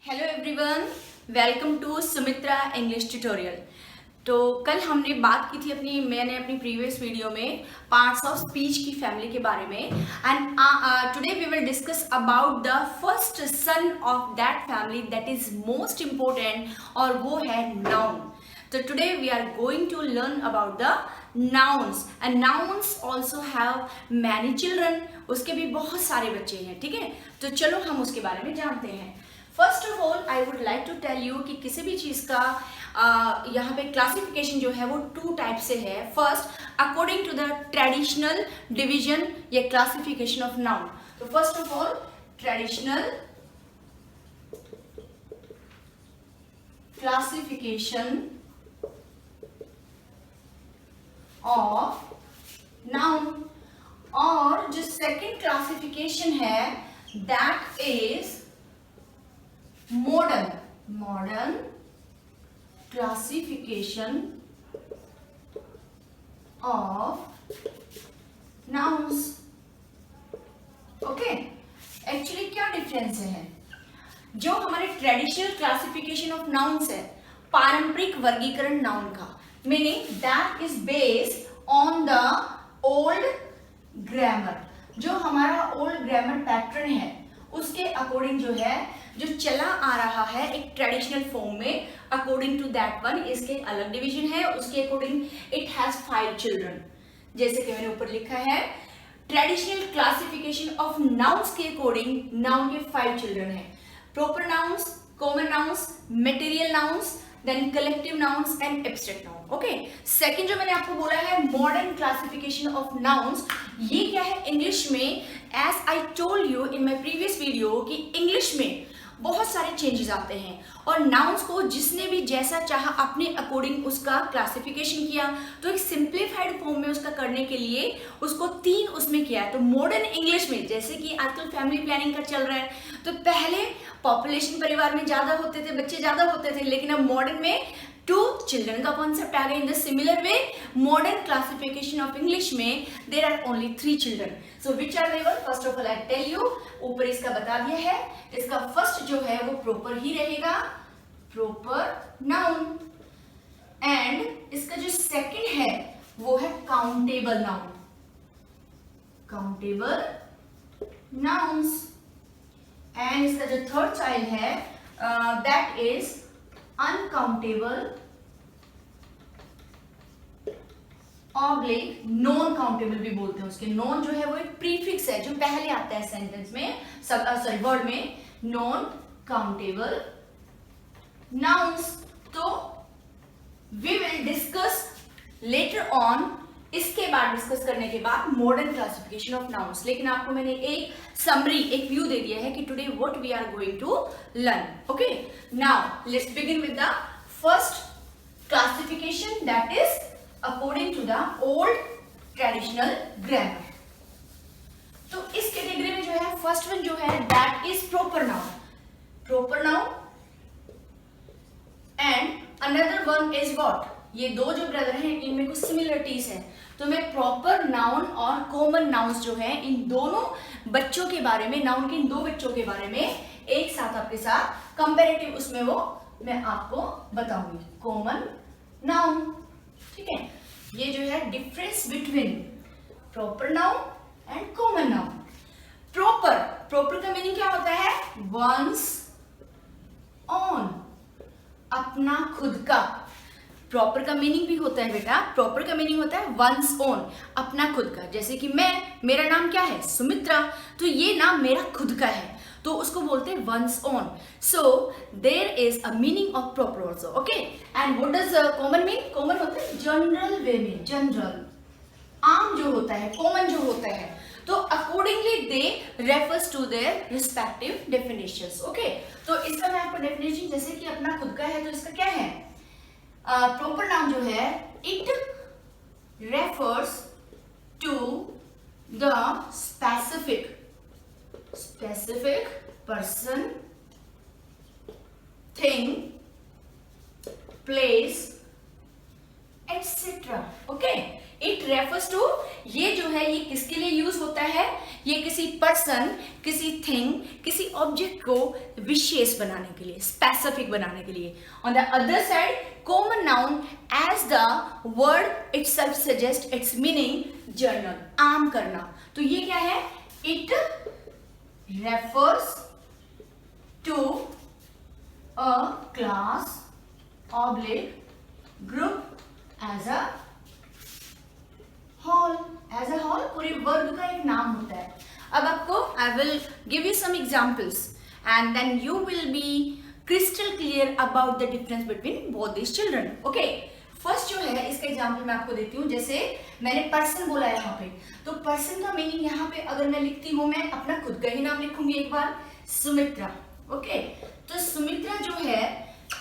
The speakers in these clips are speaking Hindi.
Hello everyone, welcome to Sumitra English tutorial. तो कल हमने बात की थी मैंने अपनी प्रीवियस वीडियो में पार्ट्स ऑफ स्पीच की फैमिली के बारे में and today we will discuss about the first son of that family that is most important और वो है नाउन। तो today we are going to learn about the nouns and nouns also have many children. उसके भी बहुत सारे बच्चे हैं, ठीक है। तो चलो हम उसके बारे में जानते हैं। First of all I would like to tell you कि किसी भी चीज़ का यहाँ पे क्लासिफिकेशन जो है वो टू टाइप से है। First, according to the traditional division या क्लासिफिकेशन ऑफ नाउन। तो first of all traditional classification of noun, और जो सेकंड क्लासिफिकेशन है that is modern classification of nouns। Okay, actually क्या डिफरेंस है? जो हमारे ट्रेडिशनल क्लासिफिकेशन ऑफ नाउन्स है, पारंपरिक वर्गीकरण नाउन का, meaning that is based on the old grammar. जो हमारा ओल्ड ग्रामर पैटर्न है उसके अकॉर्डिंग जो है, जो चला आ रहा है एक ट्रेडिशनल फॉर्म में, अकॉर्डिंग टू दैट वन इसके अलग डिवीजन है। उसके अकॉर्डिंग इट हैज 5 चिल्ड्रन, जैसे कि मैंने ऊपर लिखा है। ट्रेडिशनल क्लासिफिकेशन ऑफ नाउन्स के अकॉर्डिंग नाउन के 5 चिल्ड्रन है। Proper nouns, common nouns, material nouns, then collective nouns and abstract noun. Okay, second जो मैंने आपको बोला है मॉडर्न क्लासिफिकेशन ऑफ नाउन्स, ये क्या है इंग्लिश में? As I told you in my previous video कि इंग्लिश में बहुत सारे चेंजेस आते हैं और नाउन्स को जिसने भी जैसा चाहा अपने अकॉर्डिंग उसका क्लासिफिकेशन किया। तो एक सिंप्लीफाइड फॉर्म में उसका करने के लिए उसको 3 उसमें किया है। तो मॉडर्न इंग्लिश में, जैसे कि आजकल फैमिली प्लानिंग का चल रहा है, तो पहले पॉपुलेशन परिवार में ज्यादा होते थे, बच्चे ज्यादा होते थे, लेकिन अब मॉडर्न में 2 चिल्ड्रन का कॉन्सेप्ट आ गया। In the similar way modern classification of English में there are only 3 children. So which are they? First of all I tell you, ऊपर इसका बता दिया है। इसका फर्स्ट जो है वो प्रॉपर ही रहेगा, प्रॉपर नाउन, एंड इसका जो सेकंड है वो है countable noun, countable nouns, and इसका जो थर्ड चाइल्ड है that is uncountable oblique non countable भी बोलते हैं उसके। नॉन जो है वो एक प्रीफिक्स है जो पहले आता है सेंटेंस में, सॉरी वर्ड में, नॉन काउंटेबल नाउन्स। तो we will discuss later on, इसके बाद डिस्कस करने के बाद मॉडर्न क्लासिफिकेशन ऑफ नाउन्स। लेकिन आपको मैंने एक समरी, एक व्यू दे दिया है कि today what we are going to learn. Okay, now let's begin with the first classification that is according to the old traditional grammar. तो इस कैटेगरी में जो है फर्स्ट वन जो है that is proper noun, proper noun, and another one is what? ये 2 जो ब्रदर हैं इनमें कुछ सिमिलरिटीज है। तो मैं प्रॉपर नाउन और कॉमन नाउन्स जो है इन दोनों बच्चों के बारे में, नाउन के इन 2 बच्चों के बारे में एक साथ आपके साथ कंपैरेटिव उसमें वो मैं आपको बताऊंगी। कॉमन नाउन, ठीक है। ये जो है difference between proper noun and common noun. Proper, proper का मीनिंग क्या होता है? वंस ओन, अपना खुद का। प्रॉपर का मीनिंग भी होता है बेटा, प्रॉपर का मीनिंग होता है वंस ओन, अपना खुद का। जैसे कि मेरा नाम क्या है? सुमित्रा, तो ये नाम मेरा खुद का है, तो उसको बोलते हैं one's own. So there is a meaning of proper also. Okay, and what does common mean? Common होता है जनरल वे में, जनरल, आम जो होता है, कॉमन जो होता है। तो accordingly they refers to their respective definitions. Okay, तो इसका मैं आपको डेफिनेशन, जैसे कि अपना खुद का है तो इसका क्या है? प्रॉपर नाउन जो है it refers to the specific person, thing, place etcetera. Okay, it refers to, ये जो है ये किसके लिए यूज होता है? ये किसी पर्सन, किसी थिंग, किसी ऑब्जेक्ट को विशेष बनाने के लिए, स्पेसिफिक बनाने के लिए. On the other side, common noun as the word itself suggest its meaning, general, आम करना. तो ये क्या है? It refers to a class oblique group as a whole. As a whole पूरे वर्ग का एक नाम होता है. अब आपको I will give you some examples and then you will be crystal clear about the difference between both these children. Okay, first जो है इसका एग्जाम्पल मैं आपको देती हूँ. जैसे मैंने पर्सन बोला है यहाँ पे, तो पर्सन का मीनिंग यहाँ पे अगर मैं लिखती हूँ, मैं अपना खुद का ही नाम लिखूंगी एक बार, सुमित्रा. ओके, तो सुमित्रा जो है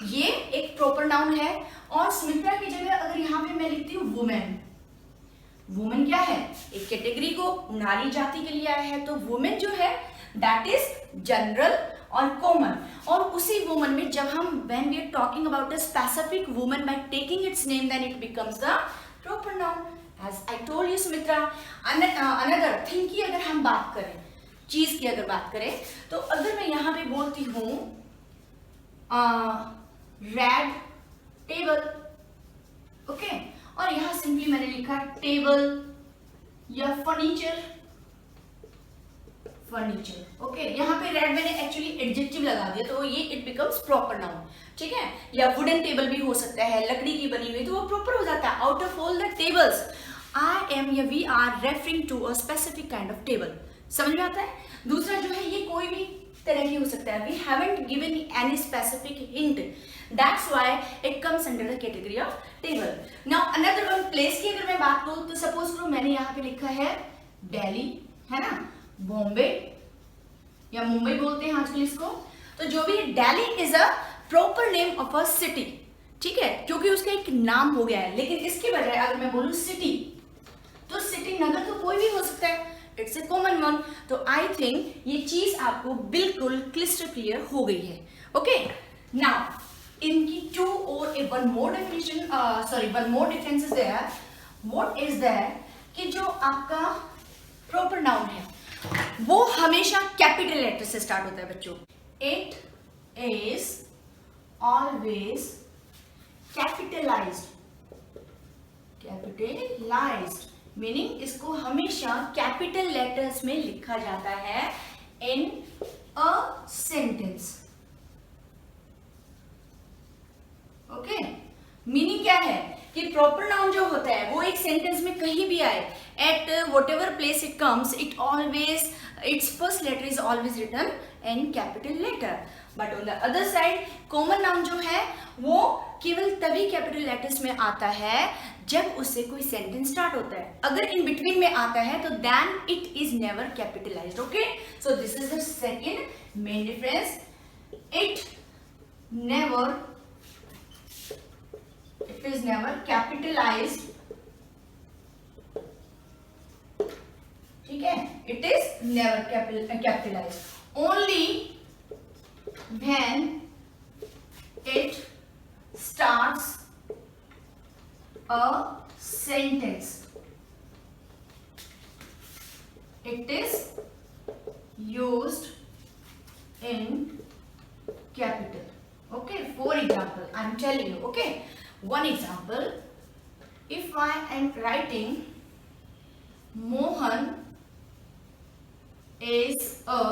ये एक प्रॉपर नाउन है. और सुमित्रा की जगह अगर यहाँ पे मैं लिखती हूँ वुमेन, वुमेन क्या है? एक कैटेगरी को नारी जाति के लिए आया है. तो वुमेन जो है दैट इज जनरल और कॉमन. और उसी वुमन में जब हम when we are talking about a specific woman by taking its name, then it becomes the proper noun. As I told you Sumitra. Another thing की अगर हम बात करें, चीज की अगर बात करें, तो अगर मैं यहाँ पे बोलती हूँ रेड टेबल, ओके, और यहां सिंपली मैंने लिखा टेबल या फर्नीचर, फर्नीचर. ओके, यहाँ पे रेड मैंने एक्चुअली एडजेक्टिव लगा दिया, तो ये इट बिकम्स प्रॉपर नाउन. ठीक है, या वुडन टेबल भी हो सकता है, लकड़ी की बनी हुई, तो वो प्रॉपर हो जाता है. Out of all the tables I am या we are referring to a specific kind of table. समझ में आता है? दूसरा जो है ये कोई भी तरह की हो सकता है. We haven't given any specific hint, that's why it comes under the category of table. Now another one place की अगर मैं बात करूँ, तो सपोज करो मैंने यहाँ पे लिखा है दिल्ली, है ना, बॉम्बे या मुंबई बोलते हैं आजकल इसको. तो जो भी Delhi is a proper name of a city. ठीक है, क्योंकि उसका एक नाम हो गया है. लेकिन इसके बजाय अगर मैं बोलूँ सिटी, तो सिटी नगर तो कोई भी हो सकता है. It's a common one. तो आई थिंक ये चीज आपको बिल्कुल क्लिस्टर क्लियर हो गई है. ओके, नाउ इनकी two or one more definition, one more difference is there. What is there? कि जो आपका proper noun है वो हमेशा कैपिटल लेटर से स्टार्ट होता है बच्चों. It is always capitalized. Capitalized meaning इसको हमेशा कैपिटल लेटर्स में लिखा जाता है in a sentence. Okay, meaning क्या है कि प्रॉपर नाउन जो होता है वो एक सेंटेंस में कहीं भी आए, at whatever place it comes, it always its first letter is always written in capital letter. But on the other side common noun जो है वो केवल तभी कैपिटल लेटर्स में आता है जब उससे कोई सेंटेंस स्टार्ट होता है. अगर इन बिटवीन में आता है तो then it is never capitalized. Okay, so this is the second main difference. It is never capitalized. ठीक है, it is never capitalized. Only when it starts a sentence, it is used in capital. Okay, for example, I am telling you. Okay, one example, if I am writing Mohan is a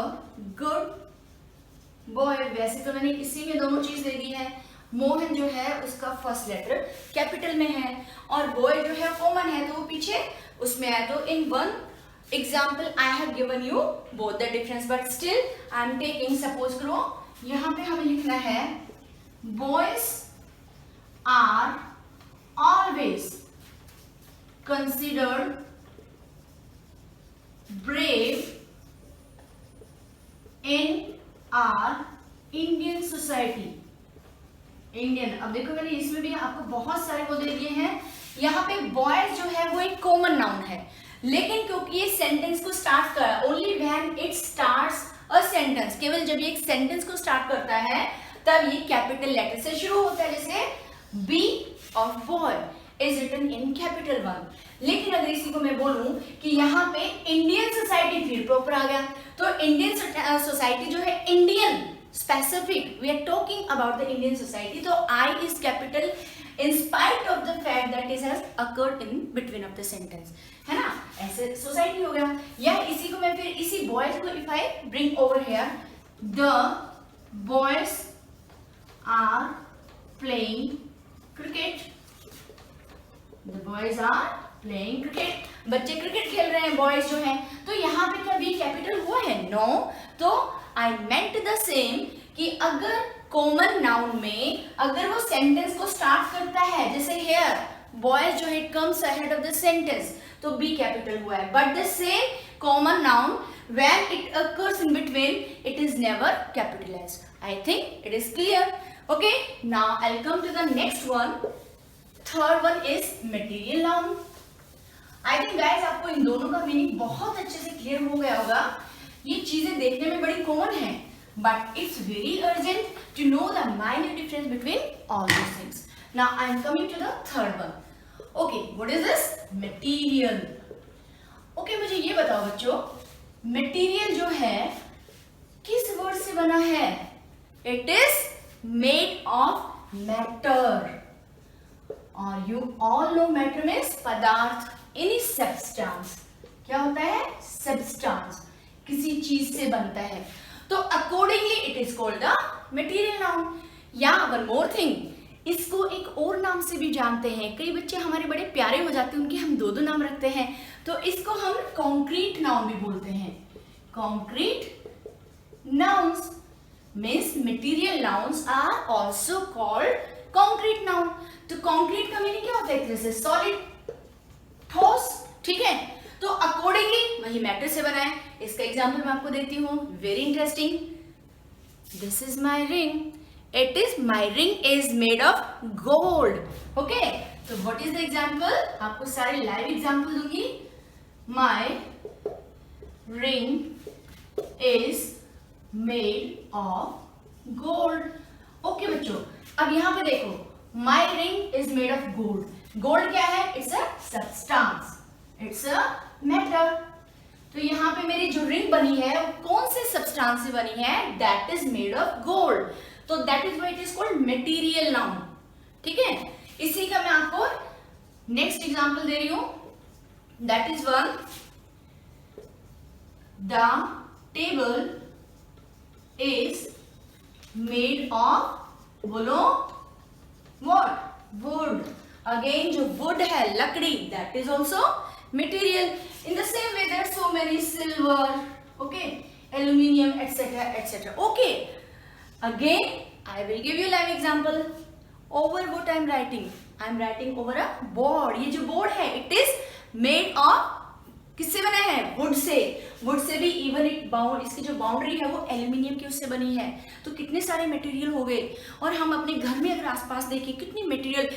good boy, वैसे तो मैंने इसी में दोनों चीज दे दी है. मोहन जो है उसका फर्स्ट लेटर कैपिटल में है और बॉय जो है कॉमन है, तो वो पीछे उसमें है. तो in one example I have given you both the difference, but still I am taking, suppose करो यहाँ पे हमें लिखना है boys are always considered brave in our Indian society. Indian, अब देखो मैंने इसमें भी आपको बहुत सारे वो दे दिए हैं. यहाँ पे बॉयज जो है वो एक कॉमन नाउन है, लेकिन क्योंकि ये सेंटेंस को स्टार्ट कर only when it starts a sentence, केवल जब ये एक सेंटेंस को स्टार्ट करता है तब ये कैपिटल लेटर से शुरू होता है. जैसे B of boy, is written in capital 1. लेकिन अगर इसी को मैं बोलूं कि यहाँ पे इंडियन सोसाइटी फिर प्रॉपर आ गया, तो इंडियन सोसाइटी जो है Indian specific, we are talking about the Indian society, तो I is capital in spite of the fact that it has occurred in between of the sentence, है ना, ऐसे सोसाइटी हो गया. या इसी को मैं फिर इसी बॉयज को if I bring over here, the boys are playing cricket, the boys are playing cricket, बच्चे क्रिकेट खेल रहे हैं, बॉयज जो हैं. तो यहाँ पे क्या बी कैपिटल हुआ है? नो. तो आई मेंट द सेम कि अगर कॉमन नाउन में अगर वो सेंटेंस को स्टार्ट करता है, जैसे हेयर बॉयज जो है comes ahead of the sentence, तो बी कैपिटल हुआ है. But the same common noun when it occurs in between it is never capitalized. I think it is clear. Okay, now I will come to the next one. Third one is material noun. I think guys आपको इन दोनों का मीनिंग बहुत अच्छे से क्लियर हो गया होगा. ये चीजें देखने में बड़ी कॉमन है, but it's very urgent to know the minor difference between all these things. Now I am coming to the third one. Okay, what is this? Material. Okay, मुझे ये बताओ बच्चों, material जो है किस वर्ड से बना है? It is made of matter. और you all know matter means पदार्थ, any substance. क्या होता है? Substance. किसी चीज से बनता है, तो accordingly it is called the material noun. या वन मोर थिंग, इसको एक और नाम से भी जानते हैं. कई बच्चे हमारे बड़े प्यारे हो जाते हैं, उनके हम दो दो नाम रखते हैं, तो इसको हम कॉन्क्रीट नाउन भी बोलते हैं. Concrete nouns means material nouns are also called concrete noun. तो कॉन्क्रीट का मीनिंग क्या होता है? जैसे सॉलिड, ठोस. ठीक है, तो अकॉर्डिंगली वही मैटर से बना है. इसका एग्जाम्पल मैं आपको देती हूँ, very interesting. This is my ring, it is my ring is made of gold. Okay, तो व्हाट इज द एग्जाम्पल? आपको सारे लाइव एग्जाम्पल दूंगी. My ring is made of gold. Okay बच्चों, अब यहाँ पे देखो, my ring is made of gold. Gold क्या है? It's a substance, it's a matter. तो यहाँ पे मेरी जो रिंग बनी है वो कौन से सब्सटेंस से बनी है? That is made of gold. तो that is why it is called material noun. ठीक है, इसी का मैं आपको नेक्स्ट एग्जांपल दे रही हूं. That is one, the table is made of, बोलो व्हाट? वुड. अगेन जो वुड है, लकड़ी, that is also material. In the same way there are so many silver, okay, aluminium, etc, etc. Okay, again I will give you live example. Over what I am writing? I am writing over a board. ये जो board है it is made of, किससे बना है? Would say. वुड से भी इवन इट बाउंड, इसकी जो बाउंड्री है वो एल्यूमिनियम की उससे बनी है. तो कितने सारे मटेरियल हो गए. और हम अपने घर में अगर आसपास देखें कितनी मटेरियल,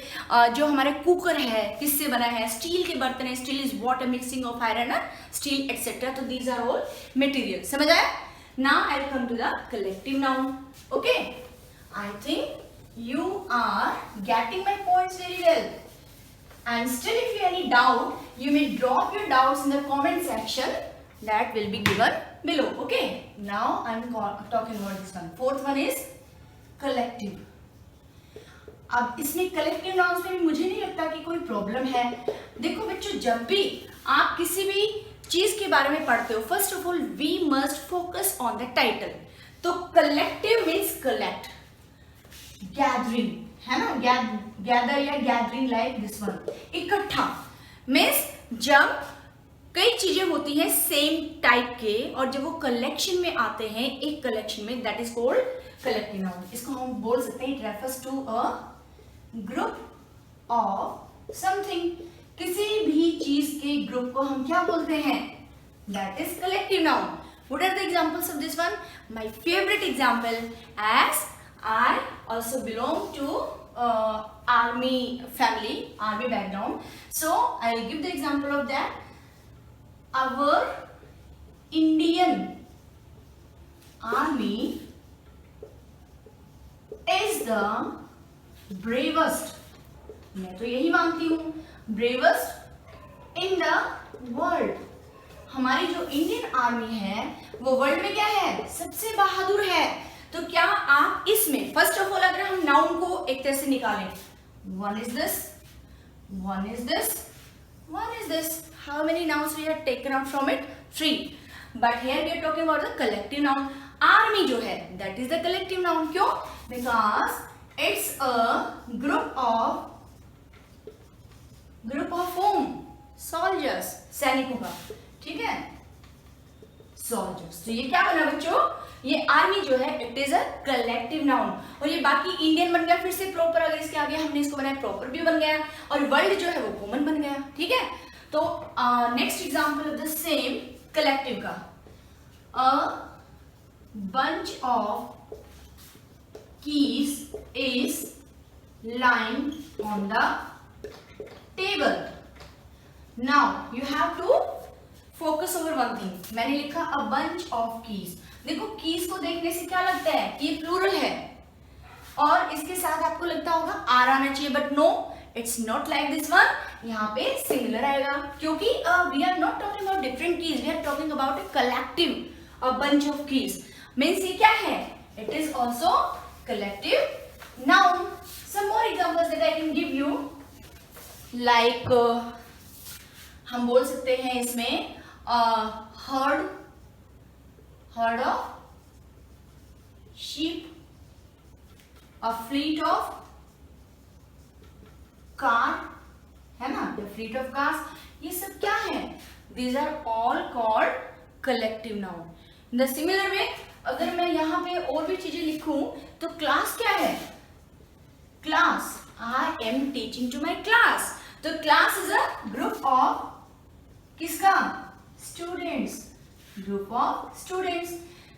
जो हमारे कुकर है किससे बना है? स्टील के बर्तन है. Steel is water mixing of iron, steel etcetera. तो दीज आर ऑल मटेरियल. समझ आया? Now I will come to the collective noun. Okay, I think you are getting my points very well. And still if you have any doubt, you may drop your doubts in the comment section that will be given below. Okay, now I am talking about this one. Fourth one is collective. अब इसमें collective nouns में मुझे नहीं लगता कि कोई प्रॉब्लम है. देखो बच्चों, जब भी आप किसी भी चीज के बारे में पढ़ते हो, first of all we must focus on the title. तो collective means collect, gathering, है ना, गैदर या गैदरिंग, लाइक दिस वन. इकट्ठा मीन्स जब कई चीजें होती हैं सेम टाइप के और जब वो कलेक्शन में आते हैं एक कलेक्शन में, that is called collective noun. इसको हम बोल सकते हैं it refers to a group of something. किसी भी चीज के ग्रुप को हम क्या बोलते हैं? That is collective noun. What are the examples of this one? My favourite example, as I also belong to army family, army background. So I will give the example of that. Our Indian army is the bravest मैं तो यही मानती हूँ। ब्रेवेस्ट इन द वर्ल्ड, हमारी जो इंडियन आर्मी है वो वर्ल्ड में क्या है, सबसे बहादुर है। तो क्या आप इसमें फर्स्ट ऑफ ऑल अगर हम नाउन को एक तरह से निकालें, one is this, one is this, one is this, how many nouns we have taken out from it, 3, but here we are talking about the collective noun. Army जो है that is the collective noun, क्यों, because it's a group of home, soldiers, सैनिकों का, ठीक है, सोल्जर्स। तो ये क्या बना बच्चों, ये आर्मी जो है it is a collective noun. और ये बाकी इंडियन बन गया फिर से प्रॉपर, अगर इसके आगे हमने इसको बनाया प्रॉपर भी बन गया, और वर्ल्ड जो है वो कॉमन बन गया, ठीक है। तो next example of the same collective का, a bunch of keys is lying on the table. Now you have to focus over one thing. मैंने लिखा अ बंच ऑफ कीज। देखो कीज को देखने से क्या लगता है कि ये प्लूरल है, और इसके साथ आपको लगता होगा आर आना चाहिए, but no, it's not like this one, यहाँ पे सिंगुलर आएगा, क्योंकि we are not talking about different keys, we are talking about a collective, a bunch of keys. Means ये क्या है, it is also collective noun. Some more examples that I can give you, like हम बोल सकते हैं इसमें herd of sheep, a fleet of car, है ना, the fleet of cars, ये सब क्या है, these are all called collective noun. In the similar way, अगर मैं यहाँ पे और भी चीजें लिखूं तो क्लास क्या है, class, I am teaching to my class. तो class is a group of किसका, स्टूडेंट्स, ग्रुप ऑफ स्टूडेंट्स।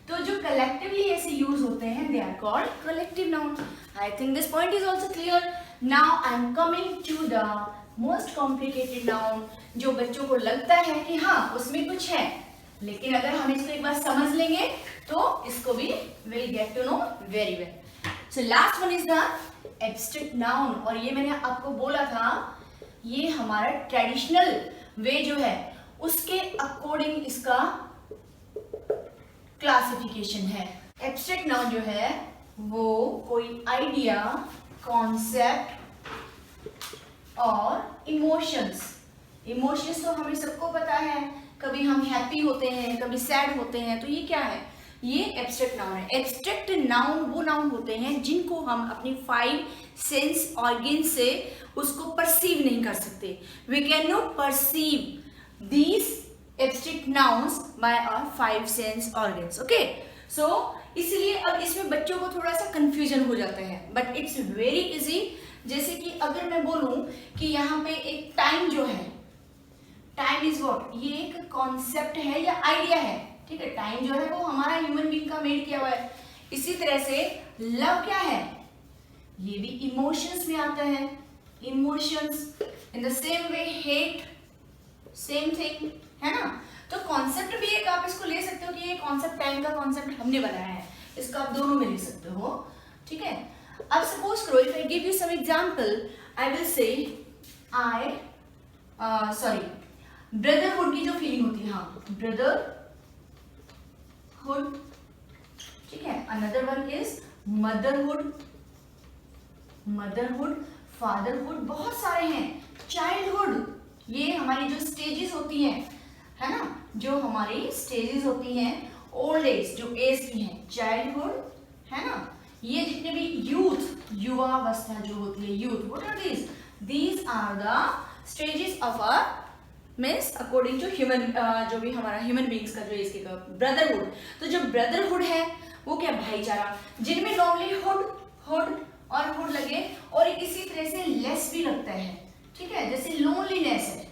तो जो कलेक्टिवली ऐसे यूज होते हैं they are called collective noun. I think this point is also clear. Now I am coming to the most complicated noun, जो बच्चों को लगता है कि हाँ उसमें कुछ है, लेकिन अगर हम इसको एक बार समझ लेंगे तो इसको भी will get to know very well. So last one is the abstract noun, और ये मैंने आपको बोला था ये हमारा ट्रेडिशनल वे जो है उसके अकॉर्डिंग इसका क्लासिफिकेशन है। एब्स्ट्रैक्ट नाउन जो है वो कोई आइडिया, कॉन्सेप्ट और इमोशंस तो हमें सबको पता है, कभी हम हैप्पी होते हैं, कभी सैड होते हैं, तो ये क्या है, ये एब्स्ट्रैक्ट नाउन है। एब्स्ट्रैक्ट नाउन वो नाउन होते हैं जिनको हम अपनी 5 सेंस ऑर्गन से उसको परसीव नहीं कर सकते। We can not perceive these abstract nouns by our 5 sense organs. Okay, so इसलिए अब इसमें बच्चों को थोड़ा सा कंफ्यूजन हो जाता है, बट इट्स वेरी इजी। जैसे कि अगर मैं बोलूं कि यहाँ पे एक टाइम जो है, टाइम इज व्हाट, ये एक कॉन्सेप्ट है या आइडिया है, ठीक है, टाइम जो है वो हमारा ह्यूमन बीइंग का मेड किया हुआ है। इसी तरह से लव क्या है, ये भी इमोशंस में आता है, emotions. In the same way hate, same thing, है ना। तो कॉन्सेप्ट भी एक आप इसको ले सकते हो कि ये कॉन्सेप्ट टाइम का कॉन्सेप्ट हमने बनाया है, इसको आप दोनों में ले सकते हो, ठीक है। अब सपोज करो if I give you some example, I will say brotherhood की जो फीलिंग होती है, हाँ ब्रदरहुड, ठीक है। Another one is motherhood, fatherhood, बहुत सारे हैं। चाइल्डहुड, ये हमारी जो स्टेजेस होती हैं, है ना, जो हमारी स्टेजेस होती हैं ओल्ड एज, जो एज की हैं, चाइल्डहुड, है ना। ये जितने भी यूथ, युवावस्था जो होती है, youth, what are these, these are the stages of a means according to human, जो भी हमारा ह्यूमन बींग्स का जो इसके का ब्रदरहुड। तो जो ब्रदरहुड है वो क्या, भाईचारा, जिनमें नॉर्मली हुड और हुड लगे, और इसी तरह से लेस भी लगता है, ठीक है। जैसे लोनलीनेस है,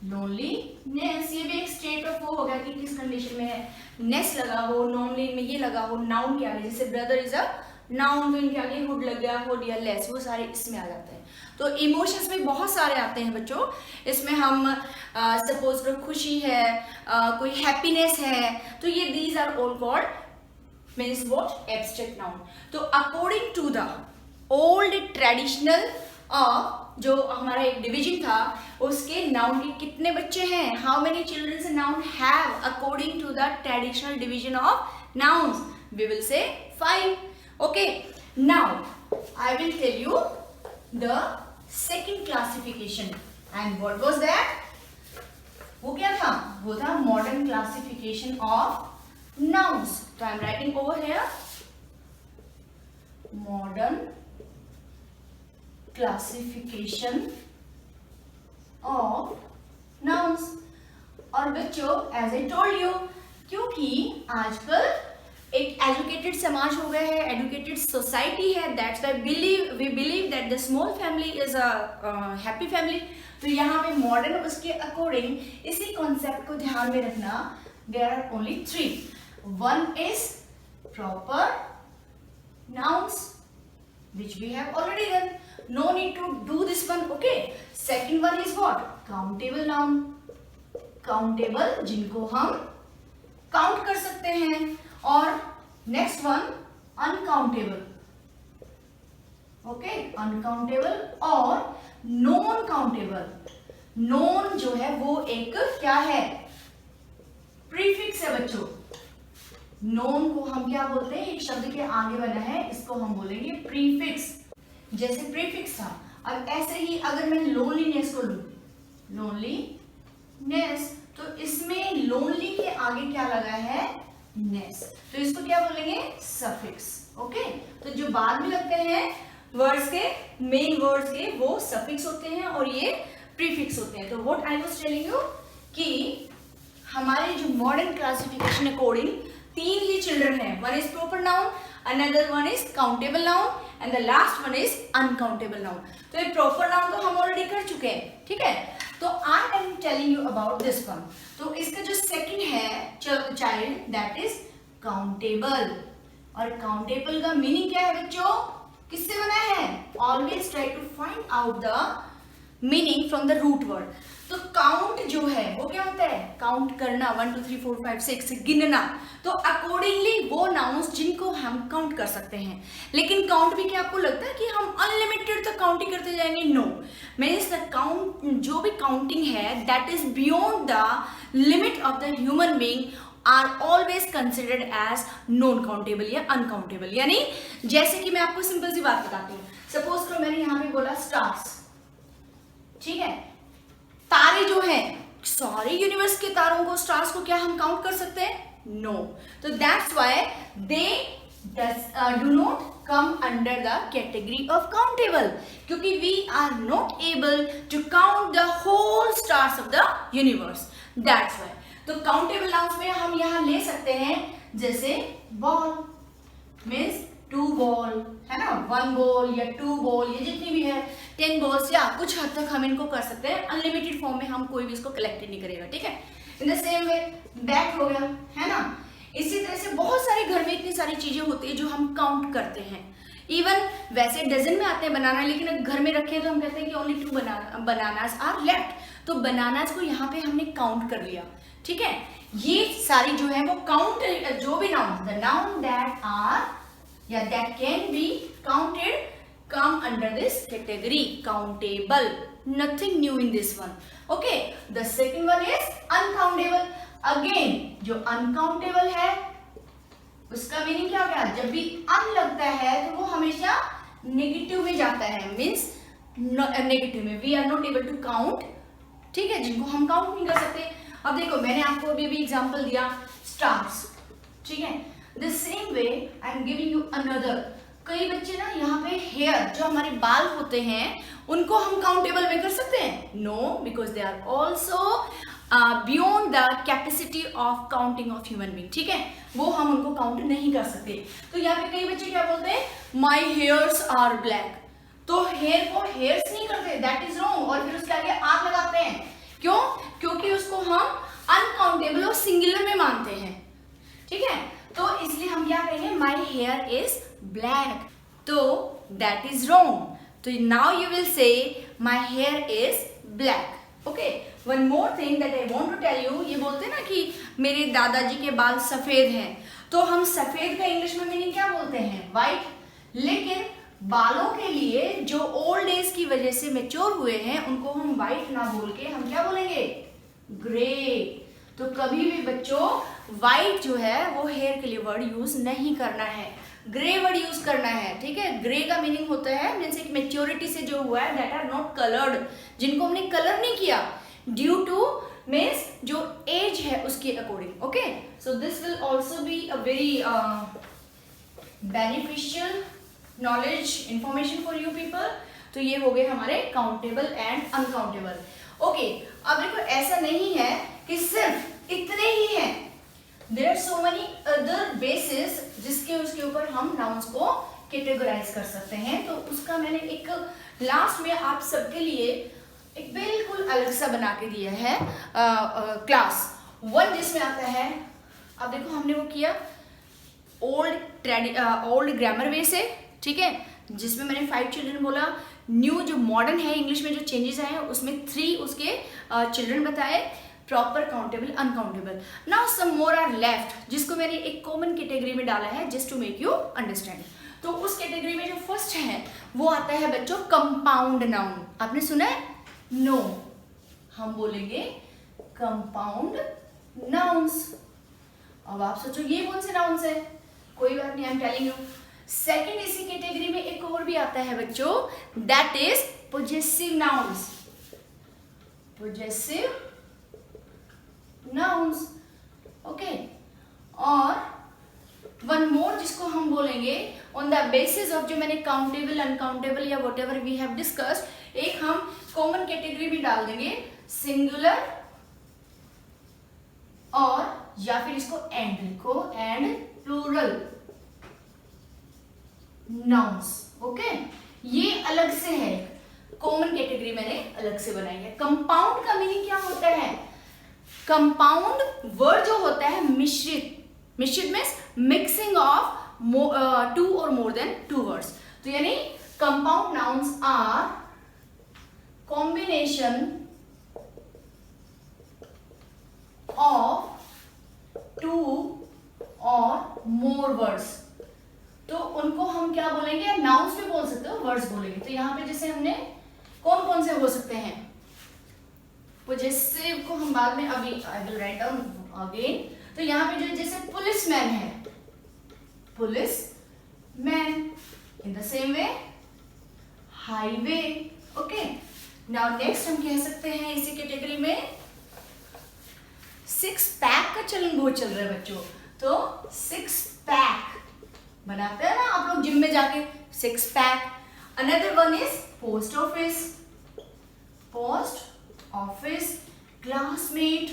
लोनलीनेस ये भी एक स्टेट ऑफ वो होगा कि किस कंडीशन में है, नेस लगा हो, नॉर्मली में ये लगा हो, नाउन के आगे, जैसे ब्रदर इज अ नाउन, तो इनके आगे हुड लग गया, हुड या लेस, वो सारे इसमें आ जाते हैं। तो इमोशंस में बहुत सारे आते हैं बच्चों, इसमें हम सपोज करो खुशी है, कोई हैप्पीनेस है, तो ये these are all called means what, abstract noun. तो according to the old traditional of जो हमारा एक डिवीजन था उसके नाउन के कितने बच्चे हैं, how many childrens noun have according to the traditional division of nouns, we will say 5. Okay, now I will tell you the second classification and what was that. वो क्या था, वो था मॉडर्न क्लासिफिकेशन ऑफ नाउन्स. तो I am writing over here modern classification of nouns. और बच्चों एज आई टोल्ड यू, क्योंकि आजकल एक एजुकेटेड समाज हो गया है, एजुकेटेड सोसाइटी है, that's why we believe that the small family is a happy family. तो यहाँ पे मॉडर्न उसके अकॉर्डिंग इसी कॉन्सेप्ट को ध्यान में रखना. There are only 3. One is proper nouns which we have already done, no need to do this one. Okay, second one is what, countable noun, countable जिनको हम काउंट कर सकते हैं. और next one uncountable. Okay, uncountable और नॉन काउंटेबल. नॉन जो है वो एक क्या है, प्रीफिक्स है बच्चों. नोन को हम क्या बोलते हैं, एक शब्द के आगे बना है, इसको हम बोलेंगे प्रीफिक्स. जैसे प्रीफिक्स था. अब ऐसे ही अगर मैं लोनलीनेस को लूं, लोनलीनेस, तो इसमें लोनली के आगे क्या लगा है, नेस, तो इसको क्या बोलेंगे, सफिक्स. ओके, तो जो बाद में लगते हैं वर्ड्स के, मेन वर्ड्स के, वो सफिक्स होते हैं और ये प्रीफिक्स होते हैं. तो what I was telling you कि हमारे जो मॉडर्न क्लासिफिकेशन अकॉर्डिंग 3 ही चिल्ड्रन है. One is proper noun, another one is countable noun and the last one is uncountable noun. तो ये प्रॉपर नाउन तो हम ऑलरेडी कर चुके हैं, ठीक है. तो I am telling you about this one. तो इसका जो सेकंड है चाइल्ड, दैट इज काउंटेबल. और काउंटेबल का मीनिंग क्या है बच्चों, किससे बना है, always try to find out the meaning from the root word. तो काउंट जो है वो क्या होता है, काउंट करना, 1 2 3 4 5 6 गिनना. तो अकॉर्डिंगली वो नाउन्स जिनको हम काउंट कर सकते हैं. लेकिन काउंट भी क्या आपको लगता है कि हम अनलिमिटेड तक काउंटिंग करते जाएंगे, नो. मीन्स द काउंट, जो भी काउंटिंग है that is beyond the limit of the human being are always considered as non countable या अनकाउंटेबल. यानी जैसे कि मैं आपको सिंपल सी बात बताती हूँ. सपोज करो मैंने यहाँ पे बोला स्टार्स, ठीक है. तारे जो हैं, सारे यूनिवर्स के तारों को, स्टार्स को क्या हम काउंट कर सकते हैं, नो. तो that's why they do not come under the category of countable, क्योंकि we are not able to count the whole stars of the universe. That's why. तो काउंटेबल नाउन्स में हम यहाँ ले सकते हैं जैसे बॉल, मीन्स 2 बॉल है ना, 1 बॉल या 2 बॉल, ये जितनी भी है 10 बॉल्स, या कुछ हद तक हम इनको कर सकते हैं. अनलिमिटेड फॉर्म में हम कोई भी इसको कलेक्ट नहीं करेगा, ठीक है. In the same way bat हो गया, है ना. इसी तरह से बहुत सारे घर में इतनी सारी चीजें होती है जो हम काउंट करते हैं. इवन वैसे डजन में आते हैं बनाना, लेकिन अगर घर में रखे तो हम कहते हैं कि ओनली 2 बनानास आर लेफ्ट. तो बनानास को यहाँ पे हमने काउंट कर लिया, ठीक है. ये सारी जो है वो काउंट, जो भी noun, the noun that are या that can be counted come under this category, countable. Nothing new in this one. Okay, the second one is uncountable. Again, जो uncountable है उसका मीनिंग क्या होगा, जब भी अन लगता है तो वो हमेशा नेगेटिव में जाता है, मीन्स नेगेटिव में, we are not able to count, ठीक है, जिनको हम काउंट नहीं कर सकते. अब देखो मैंने आपको अभी भी एग्जांपल दिया स्टार्स, ठीक है. The same way I am giving you another. कई बच्चे ना यहाँ पे हेयर, जो हमारे बाल होते हैं, उनको हम काउंटेबल में कर सकते हैं, no, because they are also beyond the capacity of counting of human being, ठीक है. वो हम उनको काउंट नहीं कर सकते. तो यहाँ पे कई बच्चे क्या बोलते हैं, माई हेयर्स आर ब्लैक. तो हेयर को हेयर्स नहीं करते, दैट इज रॉन्ग, और फिर उसके आगे आग लगाते हैं. क्यों, क्योंकि उसको हम अनकाउंटेबल और सिंगुलर में मानते हैं, ठीक है. तो इसलिए हम क्या कहेंगे, माई हेयर इज ब्लैक, तो दैट इज रॉन्ग. तो now you will say my hair is black. Okay, one more thing that I want to tell you. ये बोलते हैं ना कि मेरे दादाजी के बाल सफेद हैं, तो हम सफेद का इंग्लिश में मीनिंग क्या बोलते हैं, व्हाइट. लेकिन बालों के लिए जो ओल्ड एज की वजह से मेच्योर हुए हैं उनको हम व्हाइट ना बोल के हम क्या बोलेंगे, ग्रे। तो कभी भी बच्चों व्हाइट जो है वो हेयर के लिए वर्ड यूज नहीं करना है, ग्रे वर्ड यूज करना है, ठीक है। ग्रे का मीनिंग होता है मीन्स एक मेच्योरिटी से जो हुआ है, दैट आर नॉट कलर्ड, जिनको हमने कलर नहीं किया ड्यू टू मीन्स जो एज है उसके according. Okay, so this will also be a very beneficial knowledge information for you people. तो ये हो गए हमारे काउंटेबल एंड अनकाउंटेबल। ओके, अब देखो ऐसा नहीं है कि सिर्फ इतने ही हैं, there are so many other basis जिसके उसके ऊपर हम नाउन्स को कैटेगराइज कर सकते हैं। तो उसका मैंने एक लास्ट में आप सबके लिए एक बिल्कुल अलग सा बना के दिया है क्लास 1, जिसमें आता है, अब देखो हमने वो किया ओल्ड ग्रामर वे से, ठीक है, जिसमें मैंने 5 चिल्ड्रन बोला। न्यू जो मॉडर्न है इंग्लिश में जो चेंजेस आए हैं उसमें 3 उसके चिल्ड्रन बताए, proper, countable, uncountable. Now some more are left, जिसको मैंने एक कॉमन कैटेगरी में डाला है just to make you understand. तो उस कैटेगरी में जो फर्स्ट है वो आता है बच्चों कंपाउंड नाउन। आपने सुना है? नो, हम बोलेंगे कंपाउंड नाउन्स। अब आप सोचो ये कौन से नाउन्स है, कोई बात नहीं, I am telling you. Second इसी कैटेगरी में एक और भी आता है बच्चों, that is possessive nouns. Possessive nouns, okay. और वन मोर जिसको हम बोलेंगे ऑन द बेसिस ऑफ जो मैंने काउंटेबल, अनकाउंटेबल या whatever we have discussed, एक हम कॉमन कैटेगरी में डाल देंगे सिंगुलर, और या फिर इसको एंड लिखो, एंड प्लूरल नाउन्स। ओके, ये अलग से है, कॉमन कैटेगरी मैंने अलग से बनाई है। कंपाउंड का मीनिंग क्या होता है? कंपाउंड वर्ड जो होता है मिश्रित, मिश्रित means mixing of 2 or more than 2 words। तो यानी compound nouns are combination of 2 or more words। तो उनको हम क्या बोलेंगे? नाउन्स भी बोल सकते हो, वर्ड्स बोलेंगे। तो यहाँ पे जैसे हमने कौन कौन से हो सकते हैं, पोजेसिव को हम बाद में, अभी I will write down again. तो यहाँ पे जो जैसे पुलिस मैन है, police man, in the same way highway. Okay, now next हम कह सकते हैं इसी कैटेगरी में 6 पैक का चलन बहुत चल रहा है बच्चों। तो 6 पैक बनाते हैं ना आप लोग जिम में जाके, 6 pack. Another one is post office, post office, classmate,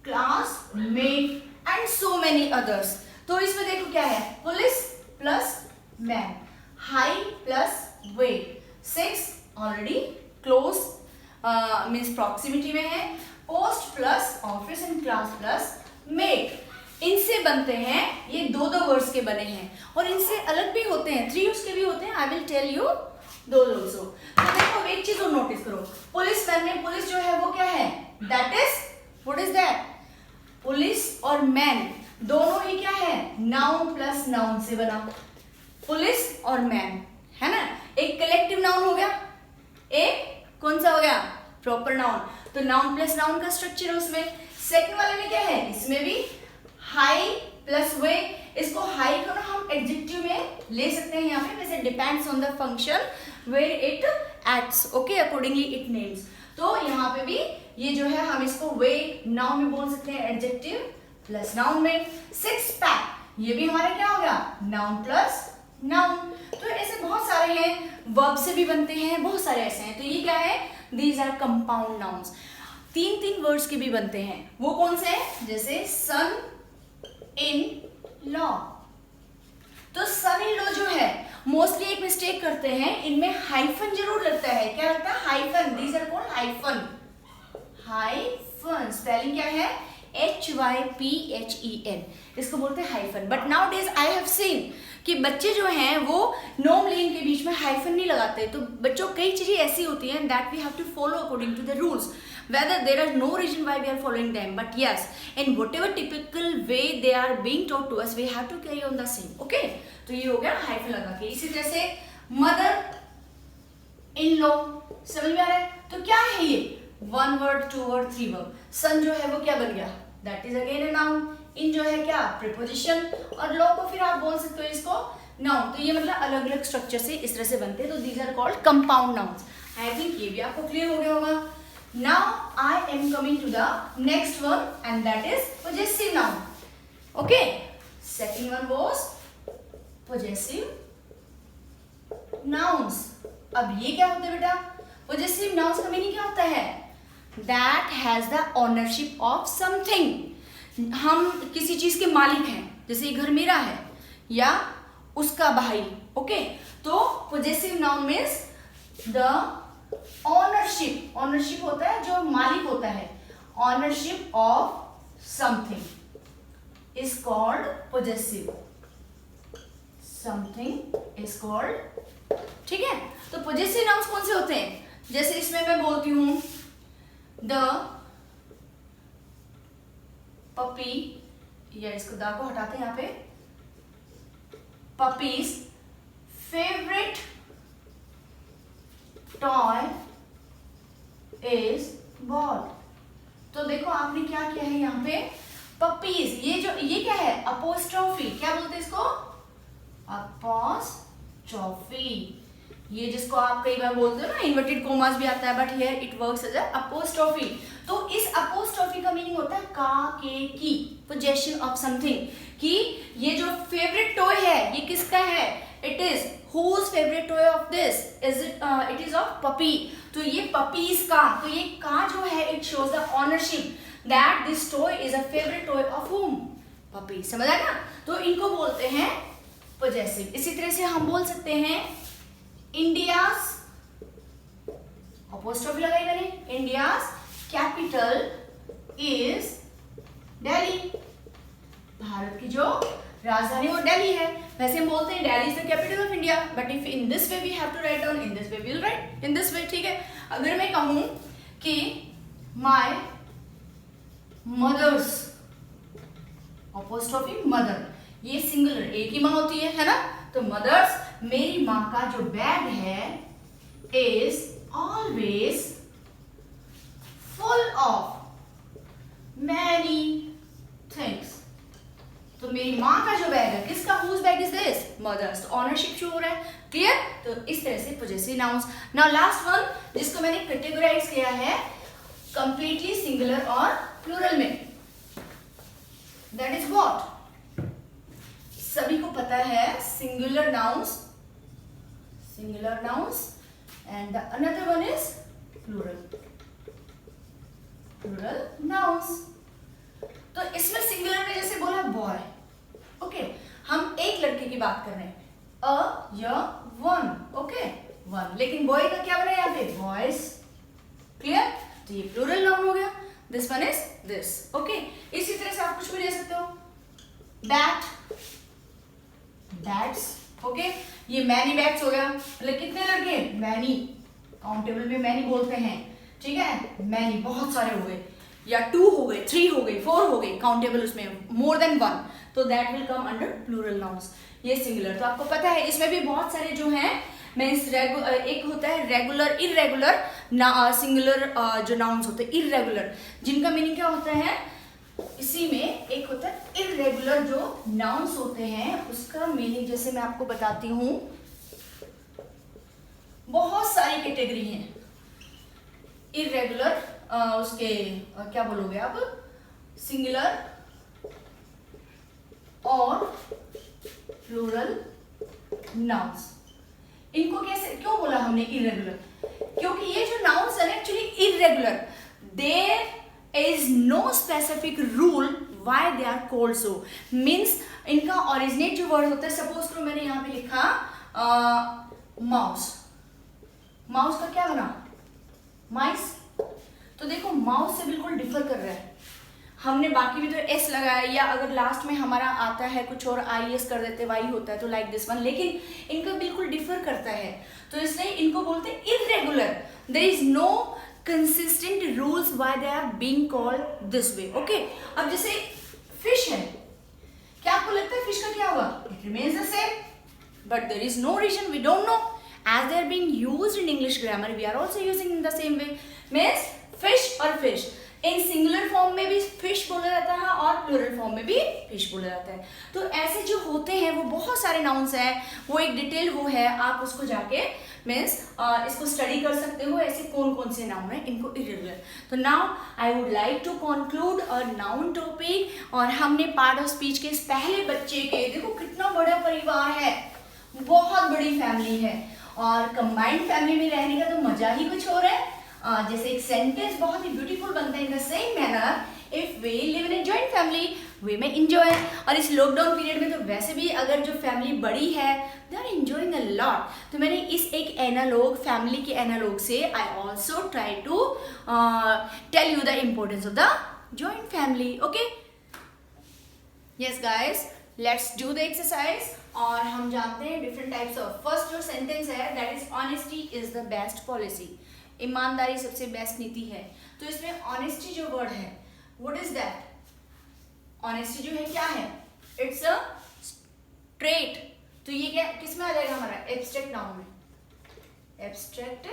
classmate, and so many others. तो इसमें देखो क्या है, police plus man, high plus weight, 6 already close means proximity में है, post plus office and class plus mate, इनसे बनते हैं, ये 2 वर्ड्स के बने हैं। और इनसे अलग भी होते हैं, 3 उसके भी होते हैं, I will tell you those also. तो देखो एक चीज और नोटिस करो, पुलिस मैन में पुलिस जो है वो क्या है, that is, what is that, police और मैन दोनों ही क्या है, नाउन प्लस नाउन से बना, पुलिस और मैन, है ना। एक कलेक्टिव नाउन हो गया, एक कौन सा हो गया, प्रॉपर नाउन। तो नाउन प्लस नाउन का स्ट्रक्चर है उसमें। सेकंड वाले में क्या है, इसमें भी हाई प्लस वे, इसको हाई को ना हम एडजेक्टिव में ले सकते हैं यहाँ पे, वैसे depends on the function where it acts, okay, accordingly it names. तो यहाँ पे भी ये जो है हम इसको वे नाउन में बोल सकते हैं, एडजेक्टिव प्लस नाउन में। 6 पैक, ये भी हमारा क्या हो गया, नाउन प्लस नाउन। तो ऐसे बहुत सारे हैं, वर्ब से भी बनते हैं, बहुत सारे ऐसे हैं। तो ये क्या है, these are compound nouns. 3 words के भी बनते हैं, वो कौन से हैं, जैसे सन इन लॉ। तो सन इन लॉ जो है मोस्टली एक मिस्टेक करते हैं, इनमें हाइफन जरूर लगता है, क्या लगता है, hyphen, these are called hyphen. Hyphen spelling क्या है, HYPHEN, इसको बोलते हैं hyphen. But now days I have seen कि बच्चे जो हैं वो नॉर्मली इनके बीच में हाइफन नहीं लगाते। तो बच्चों कई चीजें ऐसी होती हैं that we have to follow according to the rules. whether there are no reason why we are following them, but yes, in whatever typical way they are being taught to us, we have to carry on the same. Okay, तो ये हो गया हाइफन लगा के. इसी तरह से मदर इन लॉ, समझ में आ रहा है? तो क्या है ये? 1 वर्ड, 2 वर्ड, 3 वर्ड. सन जो है वो क्या बन गया? That is again a noun. इन जो है क्या? प्रीपोजिशन. और लॉ को फिर आप बोल सकते हो इसको नाउन. तो ये मतलब अलग अलग स्ट्रक्चर से इस तरह से बनते हैं. तो these are called compound nouns. I think ये भी आपको क्लियर हो गया होगा. Now I am coming to the next one and that is possessive noun. Okay, second one was possessive nouns. अब ये क्या होते हैं बेटा? पोजेसिव नाउन्स का मीनिंग क्या होता है? That has the ownership of something. हम किसी चीज के मालिक हैं, जैसे ये घर मेरा है या उसका भाई. ओके, तो possessive noun means the ownership. Ownership होता है जो मालिक होता है. Ownership of something is called possessive. Something is called. ठीक है, तो पोजेसिव नाउन्स कौन से होते हैं? जैसे इसमें मैं बोलती हूं द पपी, या इसको दा को हटाते हैं यहाँ पे. Puppies favourite toy is ball. तो देखो आपने क्या किया है यहाँ पे? पपीज. ये क्या है? अपोस्ट्रोफी. क्या बोलते हैं इसको? अपोस्ट्रोफी. ये जिसको आप कई बार बोलते हो ना, इन्वर्टेड कोमास भी आता है, but here it works as apostrophe. तो इस अपोस्ट्रोफी का मीनिंग होता है का, के, की. Possession of something. कि ये जो फेवरेट टॉय है ये किसका है? It is whose favourite toy of this? It is of puppy. तो ये पपीज का, तो ये का जो है it shows the ownership that this toy is a favourite toy of whom? Puppy. समझ आया ना? तो इनको बोलते हैं पोजेसिव. इसी तरह से हम बोल सकते हैं इंडियाज, अपोस्ट्रोफी लगाई मैंने, India's capital is Delhi. Bharat की जो राजधानी वो दिल्ली है. वैसे हम बोलते हैं Delhi is the capital of India, but if in this way we have to write down, in this way we will write in this way. ठीक है, अगर मैं कहूं कि माय मदर्स, अपोस्ट्रोफी मदर, ये सिंगुलर, एक ही माँ होती है ना? तो मदर्स, मेरी माँ का जो बैग है is always full of many things. तो मेरी माँ का जो बैग है, किसका? Whose bag is this? Mother's. तो ऑनरशिप शो हो रहा है. क्लियर? तो इस तरह से possessive nouns. Now last one जिसको मैंने कैटेगराइज किया है कंप्लीटली सिंगुलर और प्लूरल में, दैट इज व्हाट? सभी को पता है singular nouns and the another one is plural nouns. तो इसमें सिंगुलर में जैसे बोला बॉय. ओके, हम एक लड़के की बात कर रहे हैं, अ या वन. Okay, one. लेकिन बॉय का क्या बना यहाँ पे? बॉयज. क्लियर? तो ये प्लूरल नाउन हो गया. This one is this. Okay, इसी तरह से आप कुछ भी ले सकते हो. That, that's. ओके, ये मैनी बैट्स हो गया. मतलब कितने लड़के? मैनी. काउंटेबल में मैनी बोलते हैं. ठीक है, मैनी, बहुत सारे हो गए, या 2 हो गए, 3 हो गए, 4 हो गए. काउंटेबल उसमें मोर देन 1, तो that will come under plural nouns. ये सिंगुलर. तो आपको पता है इसमें भी बहुत सारे जो हैं, मीन्स एक होता है रेगुलर, इरेगुलर सिंगुलर जो नाउन्स होते हैं इरेगुलर, जिनका मीनिंग क्या होता है? इसी में एक होता है इरेगुलर जो नाउन्स होते हैं, उसका मीनिंग जैसे मैं आपको बताती हूं. बहुत सारी कैटेगरी हैं इरेगुलर. उसके क्या बोलोगे आप? सिंगुलर और प्लूरल नाउन्स. इनको कैसे क्यों बोला हमने इरेगुलर? क्योंकि ये जो नाउन्स है actually irregular. There is no specific rule why they are called so. means इनका originate जो word होता है, सपोज करो मैंने यहाँ पे लिखा माउस. माउस का क्या बना? माइस. तो देखो माउस से बिल्कुल डिफर कर रहा है. हमने बाकी भी तो एस लगाया, या अगर लास्ट में हमारा आता है कुछ और आई एस कर देते, वाई होता है, तो लाइक दिस वन. लेकिन इनका बिल्कुल डिफर करता है, तो इसलिए इनको बोलते हैं irregular. There is no consistent rules why they are being called this way. Okay, अब जैसे fish है, क्या आपको लगता है fish का क्या होगा? It remains the same, but there is no reason, we don't know. As they are being used in English grammar, we are also using in the same way. Means fish और fish इन सिंगुलर फॉर्म में भी फिश बोला जाता है और प्लूरल फॉर्म में भी फिश बोला जाता है. तो ऐसे जो होते हैं वो बहुत सारे नाउन्स हैं, वो एक डिटेल वो है, आप उसको जाके मीन्स इसको स्टडी कर सकते हो ऐसे कौन कौन से नाउन है इनको इरेगुलर. तो now I would like to conclude a noun topic. और हमने पार्ट ऑफ स्पीच के इस पहले बच्चे के, देखो कितना बड़ा परिवार है, बहुत बड़ी फैमिली है और कंबाइंड फैमिली में रहने का तो मजा ही कुछ और है. जैसे एक सेंटेंस बहुत ही ब्यूटीफुल बनता है. In the same manner if we live in a joint family we may enjoy. और इस लॉकडाउन पीरियड में तो वैसे भी अगर जो फैमिली बड़ी है they are enjoying a lot. तो मैंने इस एक एनालॉग फैमिली के एनालॉग से I also try to tell you the importance of the joint family. Okay, yes guys, let's do the exercise. और हम जानते हैं डिफरेंट टाइप्स ऑफ. फर्स्ट जो सेंटेंस है that is honesty is the best policy. ईमानदारी सबसे बेस्ट नीति है. तो इसमें ऑनेस्टी जो वर्ड है, व्हाट इज दैट? ऑनेस्टी जो है क्या है? It's a trait. तो ये क्या किस में आ जाएगा हमारा? एब्स्ट्रैक्ट नाउन में. Abstract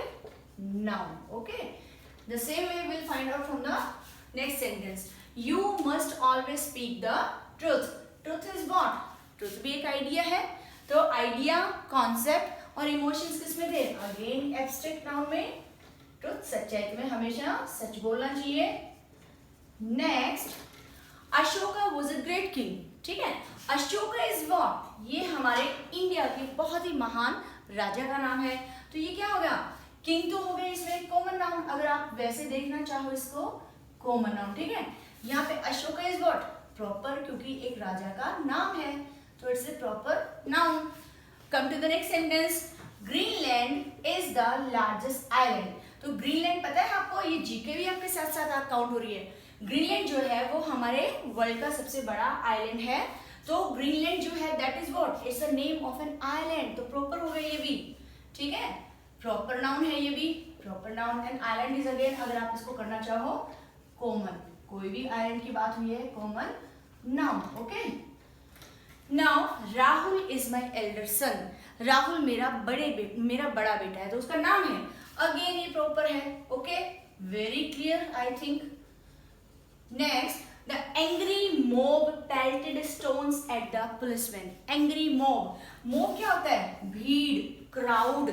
noun. Okay, the same way will find out from the next sentence. You must always speak the truth. Truth is what? Truth भी एक आइडिया है. तो आइडिया, कॉन्सेप्ट और इमोशंस किस में थे? अगेन एब्स्ट्रैक्ट नाउन में. ट्रूथ सच्चाई, तुम्हें हमेशा सच बोलना चाहिए. Next, Ashoka was a great king. ठीक है, अशोका इज व्हाट? ये हमारे इंडिया के बहुत ही महान राजा का नाम है. तो ये क्या हो गया? किंग तो हो गया इसमें कॉमन नाउन. अगर आप वैसे देखना चाहो इसको कॉमन नाउन. ठीक है, यहाँ पे अशोका इज व्हाट? प्रॉपर, क्योंकि एक राजा का नाम है तो it's a proper noun. Come to the next sentence. Greenland is the largest island. तो ग्रीनलैंड पता है आपको, ये जीके भी आपके साथ साथ आप काउंट हो रही है. ग्रीनलैंड जो है वो हमारे वर्ल्ड का सबसे बड़ा आइलैंड है. तो ग्रीनलैंड जो है that is what? It's the name of an island. तो प्रॉपर हो गया ये भी. ठीक है, प्रॉपर नाउन है ये भी. Proper noun. And island is again, अगर आप इसको करना चाहो कॉमन, कोई भी आइलैंड की बात हुई है common noun. Okay, now Rahul is my elder son. Rahul मेरा बड़ा बेटा है तो उसका नाम है. अगेन ये प्रॉपर है. Okay, very clear I think. Next, the angry mob pelted stones at the policeman. Angry mob. Mob क्या होता है? भीड़, क्राउड,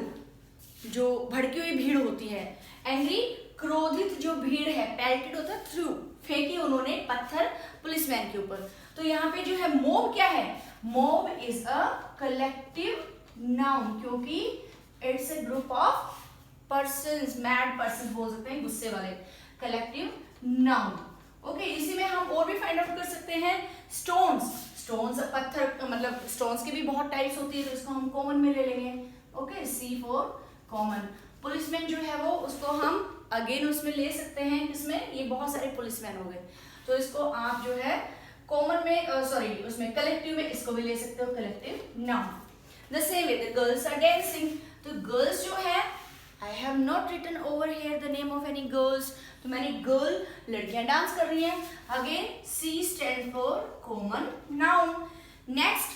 जो भड़की हुई भीड़ होती है. एंग्री क्रोधित जो भीड़ है, पेल्टेड होता है थ्रू, फेंके उन्होंने पत्थर पुलिसमैन के ऊपर. तो यहाँ पे जो है मॉब क्या है? Mob is a collective noun, क्योंकि it's a group of persons. Mad persons बोल सकते हैं, गुस्से वाले. Collective noun. ओके, इसी में हम और भी फाइंड आउट कर सकते हैं. स्टोन्स. स्टोन्स पत्थर, मतलब स्टोन्स की भी बहुत टाइप्स होती है तो इसको हम कॉमन में ले लेंगे. Okay, C for common. Policeman जो है वो उसको हम अगेन उसमें ले सकते हैं. किसमें? ये बहुत सारे पुलिसमैन हो गए तो इसको आप जो है कॉमन में सॉरी उसमें कलेक्टिव में इसको भी ले सकते हो, collective noun. The same way the girls are dancing. तो गर्ल्स जो है, I have not written over here the name of any girls. तो मैंने गर्ल, लड़कियां डांस कर रही हैं. Again C stand for common noun. Next,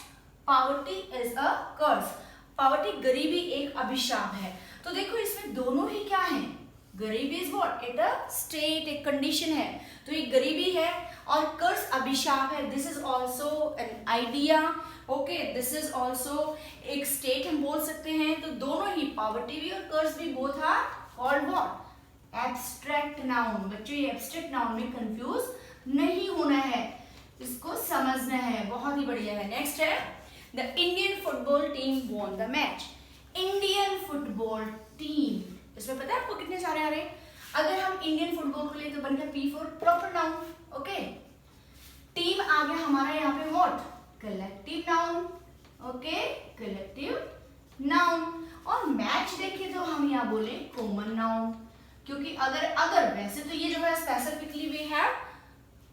poverty is a curse. poverty गरीबी एक अभिशाप है. तो देखो इसमें दोनों ही क्या है? गरीबी is what? It a state, एक condition है. तो ये गरीबी है और कर्स अभिशाप है. This is also an idea. Okay, this is also एक स्टेट हम बोल सकते हैं. तो दोनों ही पॉवर्टी भी और कर्स भी both are called what? Abstract noun. बच्चों ये एब्स्ट्रैक्ट नाउन में कंफ्यूज नहीं होना है, इसको समझना है. बहुत ही बढ़िया है. नेक्स्ट है the Indian football team won the match. Indian football team, इसमें पता है आपको कितने सारे आ रहे हैं? अगर हम इंडियन फुटबॉल को ले तो बनकर P for proper noun. Okay, team आ गया हमारा यहाँ पे what? Collective noun. Okay, collective noun. और मैच देखें तो हम यहाँ बोले कॉमन नाउन, क्योंकि अगर वैसे तो ये जो है स्पेसिफिकली वी हैव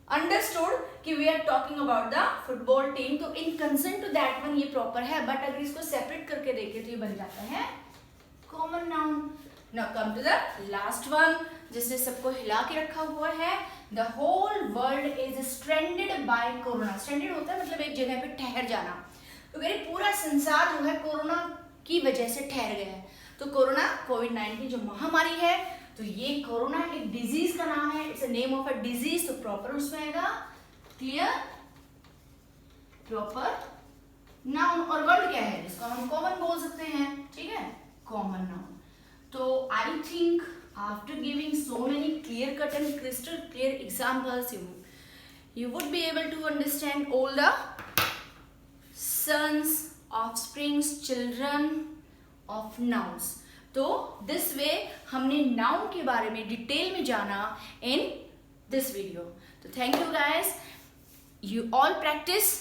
अंडरस्टूड कि we are talking about the football team, तो in concern to that one ये प्रॉपर है. बट अगर इसको सेपरेट करके देखें तो ये बन जाता है common noun. Now come to the last one, जिसने सबको हिला के रखा हुआ है. The whole world is stranded by corona. Stranded होता है मतलब एक जगह पे ठहर जाना. तो कह रही पूरा संसार जो है कोरोना की वजह से ठहर गया है. तो कोरोना कोविड-19 जो महामारी है, तो ये कोरोना एक डिजीज का नाम है. It's a name of a disease. तो प्रॉपर उसमें आएगा क्लियर, प्रॉपर नाउन. और वर्ड क्या है जिसको हम कॉमन बोल सकते हैं, ठीक है, कॉमन नाउन. तो I think after giving so many clear cut and crystal clear examples, you would be able to understand all the sons, offsprings, children of nouns. तो this way हमने noun के बारे में डिटेल में जाना in this video. तो thank you guys. You all practice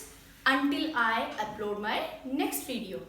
until I upload my next video.